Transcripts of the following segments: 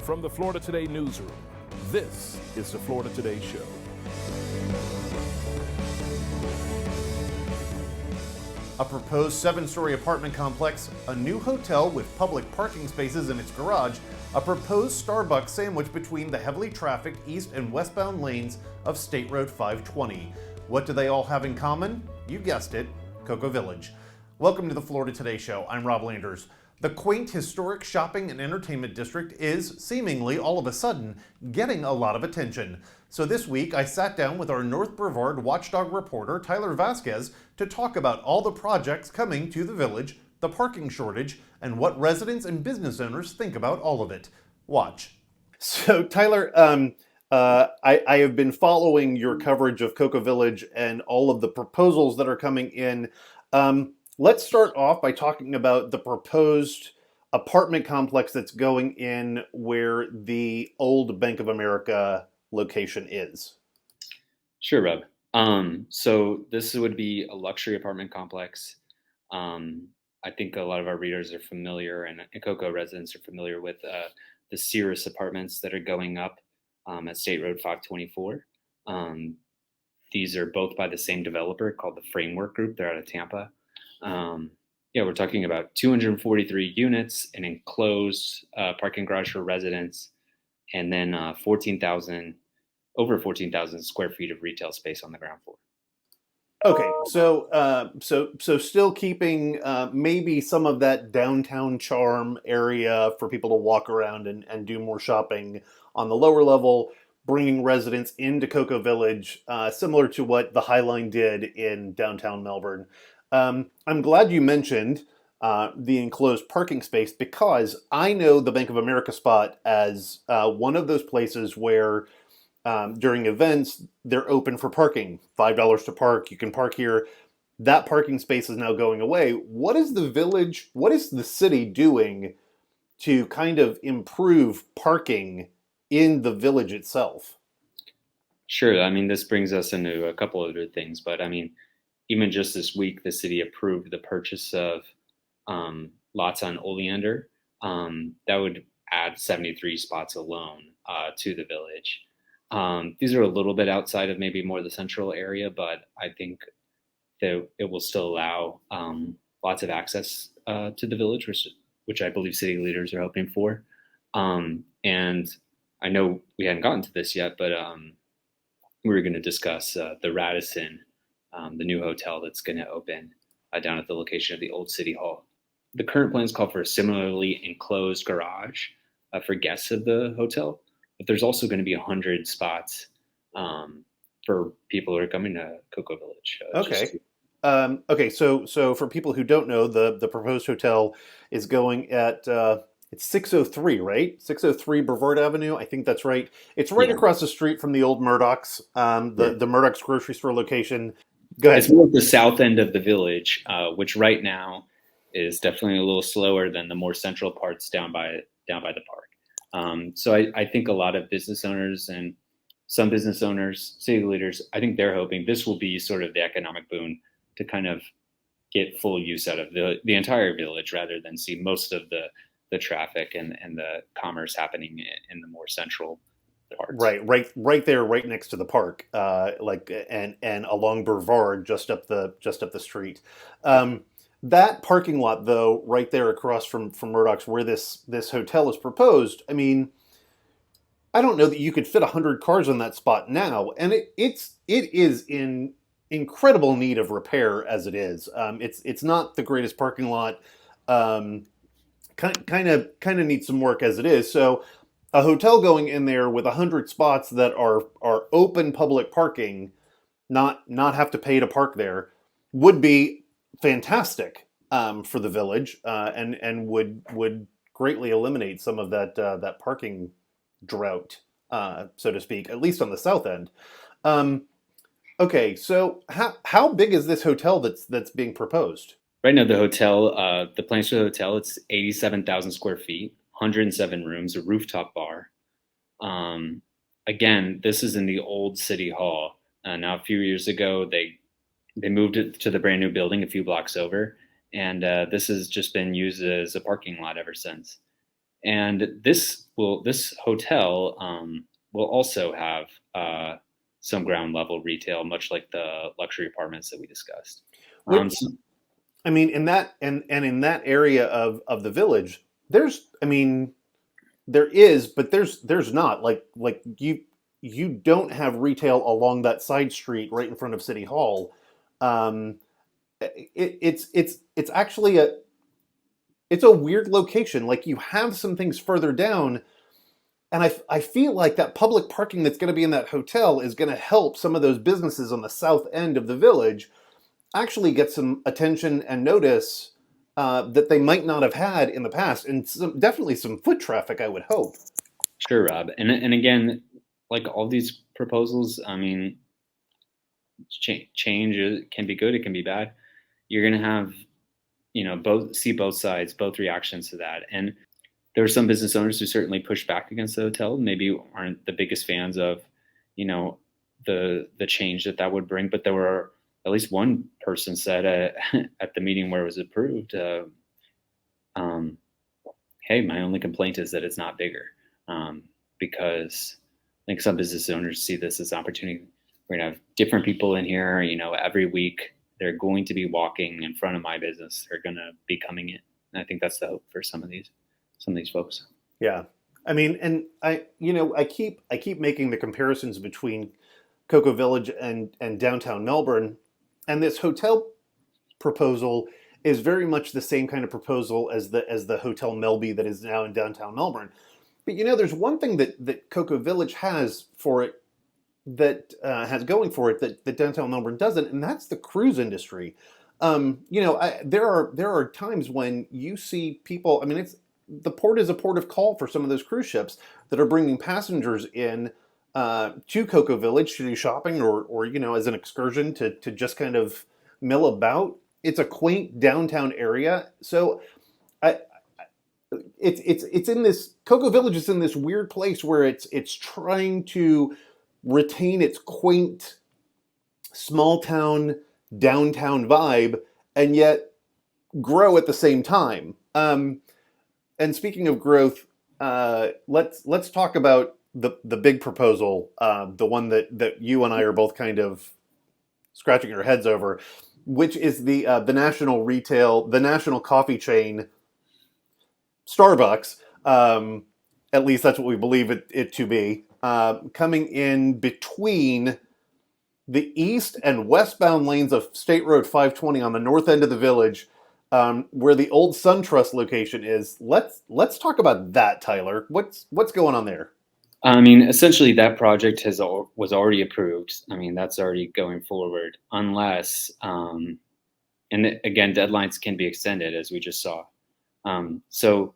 From the Florida Today newsroom, this is the Florida Today Show. A proposed 7-story apartment complex, a new hotel with public parking spaces in its garage, a proposed Starbucks sandwich between the heavily trafficked east and westbound lanes of State Road 520. What do they all have in common? You guessed it, Cocoa Village. Welcome to the Florida Today Show. I'm Rob Landers. The quaint, historic shopping and entertainment district is, seemingly all of a sudden, getting a lot of attention. So this week, I sat down with our North Brevard watchdog reporter, Tyler Vasquez, to talk about all the projects coming to the village, the parking shortage, and what residents and business owners think about all of it. Watch. So, Tyler, I have been following your coverage of Cocoa Village and all of the proposals that are coming in. Let's start off by talking about the proposed apartment complex that's going in where the old Bank of America location is. Sure, Rob. So this would be a luxury apartment complex. I think a lot of our readers are familiar, and Cocoa residents are familiar with the Cirrus apartments that are going up at State Road 524. These are both by the same developer called the Framework Group. They're out of Tampa. We're talking about 243 units, an enclosed parking garage for residents, and then over 14,000 square feet of retail space on the ground floor. Okay, so still keeping maybe some of that downtown charm area for people to walk around and do more shopping on the lower level, bringing residents into Cocoa Village, similar to what the High Line did in downtown Melbourne. I'm glad you mentioned the enclosed parking space, because I know the Bank of America spot as one of those places where during events they're open for parking. $5 to park. You can park here. That parking space is now going away. What is the city doing to kind of improve parking in the village itself? Sure. I mean, this brings us into a couple of other things, but I mean, even just this week, the city approved the purchase of lots on Oleander. That would add 73 spots alone to the village. These are a little bit outside of maybe more the central area, but I think that it will still allow lots of access to the village, which I believe city leaders are hoping for. And I know we hadn't gotten to this yet, but we were going to discuss the Radisson, the new hotel that's going to open down at the location of the old City Hall. The current plans call for a similarly enclosed garage for guests of the hotel, but there's also going to be 100 spots for people who are coming to Cocoa Village. Okay. So for people who don't know, the proposed hotel is going at it's 603, right? 603 Brevard Avenue. I think that's right. It's right across the street from the old Murdoch's, the Murdoch's grocery store location. Go ahead. It's more the south end of the village, which right now is definitely a little slower than the more central parts down by the park. So I think a lot of business owners and some business owners, city leaders, I think they're hoping this will be sort of the economic boon to kind of get full use out of the entire village, rather than see most of the traffic and the commerce happening in the more central parts. Right there, right next to the park, and along Brevard, just up the street. That parking lot, though, right there across from Murdoch's, where this hotel is proposed, I mean, I don't know that you could fit 100 cars on that spot now, and it is in incredible need of repair as it is. It's not the greatest parking lot. Kind of needs some work as it is. So a hotel going in there with 100 spots that are open public parking, not have to pay to park there, would be fantastic for the village, and would greatly eliminate some of that parking drought, so to speak, at least on the south end. Okay, so how big is this hotel that's being proposed? Right now, the hotel, the plans for the hotel, it's 87,000 square feet, 107 rooms, a rooftop bar. Again, this is in the old City Hall. Now, a few years ago, they moved it to the brand new building a few blocks over, and this has just been used as a parking lot ever since. And this hotel will also have some ground level retail, much like the luxury apartments that we discussed. Which, So, I mean, in that and in that area of the village, there's, I mean, there is, but there's not like you don't have retail along that side street right in front of City Hall. Um, it's actually it's a weird location. Like you have some things further down, and I feel like that public parking that's going to be in that hotel is going to help some of those businesses on the south end of the village actually get some attention and notice that they might not have had in the past, and definitely some foot traffic, I would hope. sure, Rob. And again, like all these proposals, I mean, change can be good, it can be bad. You're going to have, both sides, both reactions to that. And there are some business owners who certainly push back against the hotel, maybe aren't the biggest fans of, the change that would bring. But there were at least one person said at the meeting where it was approved, um, hey, my only complaint is that it's not bigger, because I think some business owners see this as an opportunity. We're going to have different people in here, every week. They're going to be walking in front of my business. They're going to be coming in. And I think that's the hope for some of these folks. Yeah, I mean, and I keep making the comparisons between Cocoa Village and downtown Melbourne, and this hotel proposal is very much the same kind of proposal as the Hotel Melby that is now in downtown Melbourne. But there's one thing that Cocoa Village has for it that has going for it that downtown Melbourne doesn't, and that's the cruise industry. There are times when you see people. I mean, the port is a port of call for some of those cruise ships that are bringing passengers in to Cocoa Village to do shopping or as an excursion to just kind of mill about. It's a quaint downtown area, so it's in this Cocoa Village is in this weird place where it's trying to retain its quaint small town downtown vibe and yet grow at the same time. And speaking of growth, let's talk about the big proposal, the one that you and I are both kind of scratching our heads over, which is the national coffee chain, Starbucks. At least that's what we believe it to be. Coming in between the east and westbound lanes of State Road 520 on the north end of the village, where the old SunTrust location is. Let's talk about that, Tyler. What's going on there? I mean, essentially, that project was already approved. I mean, that's already going forward, unless, and again, deadlines can be extended, as we just saw. So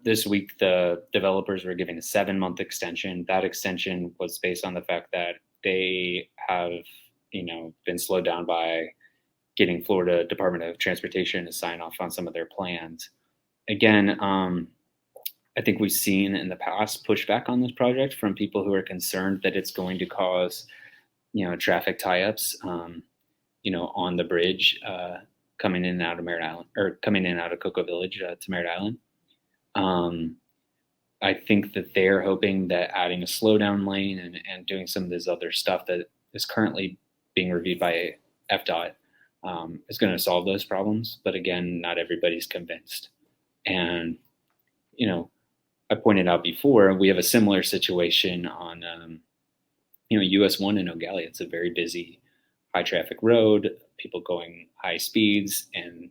this week, the developers were giving a 7-month extension. That extension was based on the fact that they have, been slowed down by getting Florida Department of Transportation to sign off on some of their plans. Again, I think we've seen in the past pushback on this project from people who are concerned that it's going to cause, traffic tie-ups, on the bridge coming in and out of Merritt Island, or coming in and out of Cocoa Village to Merritt Island. I think that they're hoping that adding a slowdown lane and doing some of this other stuff that is currently being reviewed by FDOT is going to solve those problems. But again, not everybody's convinced. And, I pointed out before, we have a similar situation on, US 1 in Nogales. It's a very busy, high traffic road, people going high speeds, and,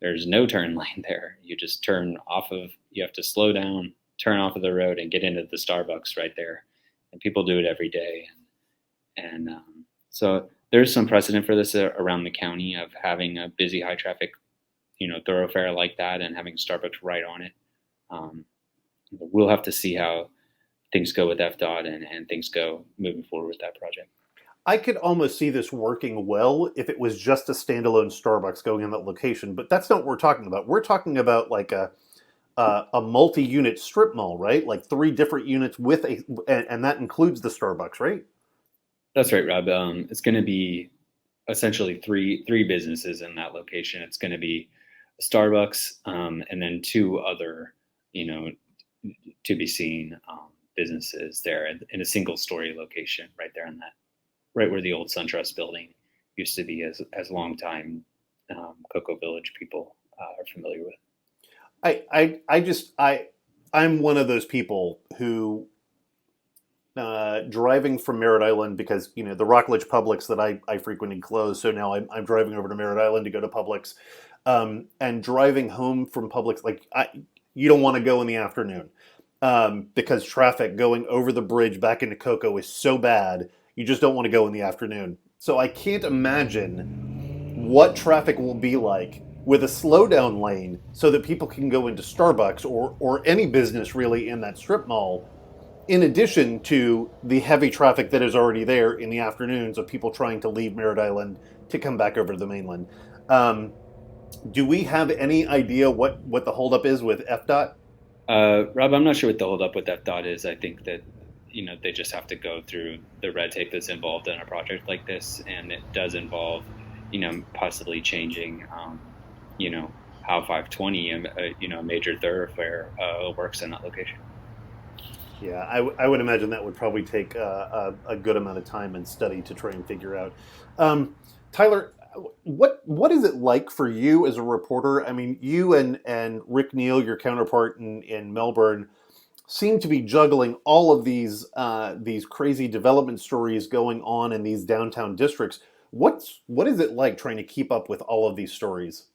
there's no turn lane there. You just you have to slow down, turn off of the road, and get into the Starbucks right there. And people do it every day. And so there's some precedent for this around the county of having a busy, high traffic, thoroughfare like that and having Starbucks right on it. We'll have to see how things go with FDOT and things go moving forward with that project. I could almost see this working well if it was just a standalone Starbucks going in that location, but that's not what we're talking about. We're talking about like a multi-unit strip mall, right? Like 3 different units and that includes the Starbucks, right? That's right, Rob. It's going to be essentially three businesses in that location. It's going to be Starbucks, and then 2 other, you know, to be seen businesses there in a single story location right there in that, right where the old SunTrust building used to be, as longtime Cocoa Village people are familiar with. I'm one of those people who driving from Merritt Island, because the Rockledge Publix that I frequented closed, so now I'm driving over to Merritt Island to go to Publix, and driving home from Publix, you don't want to go in the afternoon, because traffic going over the bridge back into Cocoa is so bad. You just don't want to go in the afternoon. So I can't imagine what traffic will be like with a slowdown lane so that people can go into Starbucks or any business really in that strip mall, in addition to the heavy traffic that is already there in the afternoons of people trying to leave Merritt Island to come back over to the mainland. Do we have any idea what the holdup is with FDOT? Rob, I'm not sure what the holdup with FDOT is. I think that they just have to go through the red tape that's involved in a project like this, and it does involve possibly changing how 520, a major thoroughfare, works in that location. Yeah, I would imagine that would probably take a good amount of time and study to try and figure out. Tyler, what is it like for you as a reporter? I mean, you and Rick Neal, your counterpart in Melbourne, seem to be juggling all of these crazy development stories going on in these downtown districts. What is it like trying to keep up with all of these stories?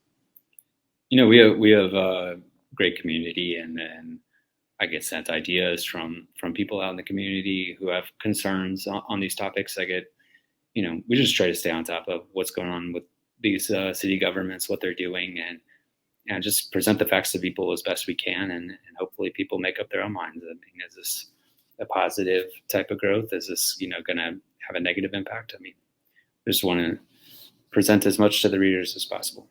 We have a great community, and I get sent ideas from people out in the community who have concerns on these topics. We just try to stay on top of what's going on with these city governments, what they're doing, and just present the facts to people as best we can, and hopefully people make up their own minds. I mean, is this a positive type of growth? Is this going to have a negative impact? I mean, I just want to present as much to the readers as possible.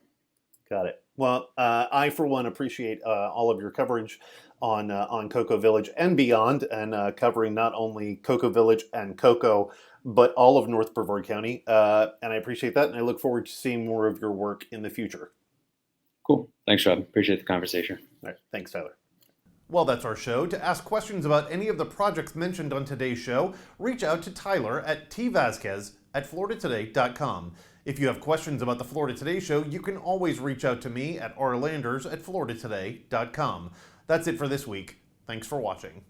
Got it. Well, I, for one, appreciate all of your coverage on Cocoa Village and beyond, and covering not only Cocoa Village and Cocoa, but all of North Brevard County. And I appreciate that, and I look forward to seeing more of your work in the future. Cool. Thanks, Rob. Appreciate the conversation. All right. Thanks, Tyler. Well, that's our show. To ask questions about any of the projects mentioned on today's show, reach out to Tyler at tvasquez@floridatoday.com. If you have questions about the Florida Today Show, you can always reach out to me at rlanders@floridatoday.com. That's it for this week. Thanks for watching.